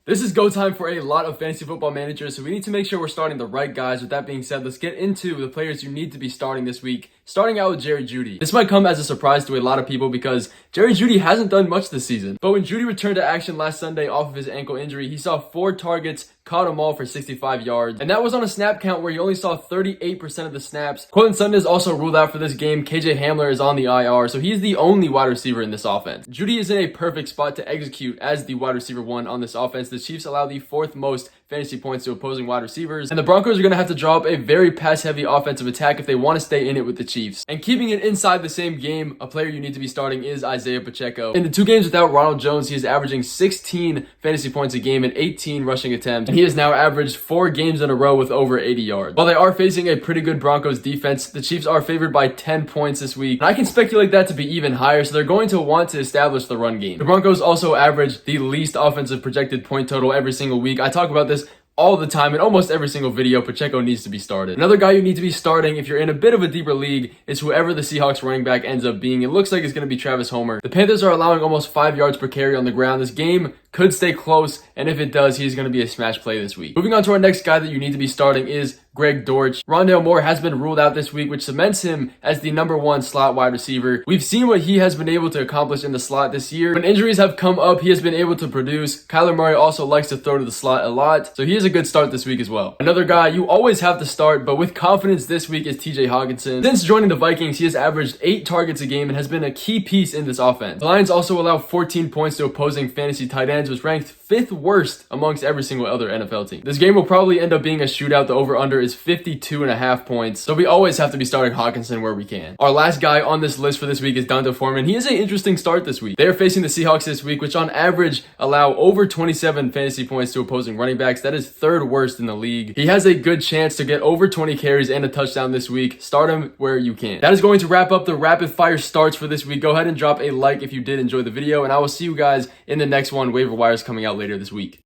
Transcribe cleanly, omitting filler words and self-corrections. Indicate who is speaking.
Speaker 1: This is go time for a lot of fantasy football managers, so we need to make sure we're starting the right guys. With that being said, let's get into the players you need to be starting this week. Starting out with Jerry Jeudy. This might come as a surprise to a lot of people because Jerry Jeudy hasn't done much this season. But when Jeudy returned to action last Sunday off of his ankle injury, he saw 4 targets, caught them all for 65 yards. And that was on a snap count where he only saw 38% of the snaps. Cortland Sutton is also ruled out for this game. KJ Hamler is on the IR, so he's the only wide receiver in this offense. Jeudy is in a perfect spot to execute as the wide receiver 1 on this offense. The Chiefs allow the 4th most fantasy points to opposing wide receivers, and the Broncos are going to have to draw up a very pass-heavy offensive attack if they want to stay in it with the Chiefs. And keeping it inside the same game, a player you need to be starting is Isaiah Pacheco. In the 2 games without Ronald Jones, he is averaging 16 fantasy points a game and 18 rushing attempts, and he has now averaged 4 games in a row with over 80 yards. While they are facing a pretty good Broncos defense, the Chiefs are favored by 10 points this week, and I can speculate that to be even higher, so they're going to want to establish the run game. The Broncos also average the least offensive projected point total every single week. I talk about this all the time in almost every single video. Pacheco needs to be started. Another guy you need to be starting if you're in a bit of a deeper league is whoever the Seahawks running back ends up being. It looks like it's going to be Travis Homer. The Panthers are allowing almost 5 yards per carry on the ground. This game could stay close, and if it does, he's going to be a smash play this week. Moving on to our next guy that you need to be starting is Greg Dortch. Rondale Moore has been ruled out this week, which cements him as the number 1 slot wide receiver. We've seen what he has been able to accomplish in the slot this year. When injuries have come up, he has been able to produce. Kyler Murray also likes to throw to the slot a lot, so he is a good start this week as well. Another guy you always have to start, but with confidence this week, is TJ Hawkinson. Since joining the Vikings, he has averaged 8 targets a game and has been a key piece in this offense. The Lions also allow 14 points to opposing fantasy tight ends, which ranked 5th worst amongst every single other NFL team. This game will probably end up being a shootout. The over-under is 52.5 points, so we always have to be starting Hawkinson where we can. Our last guy on this list for this week is D'Onta Foreman. He is an interesting start this week. They are facing the Seahawks this week, which on average allow over 27 fantasy points to opposing running backs. That is 3rd worst in the league. He has a good chance to get over 20 carries and a touchdown this week. Start him where you can. That is going to wrap up the rapid fire starts for this week. Go ahead and drop a like if you did enjoy the video, and I will see you guys in the next one. Waiver wires coming out later this week.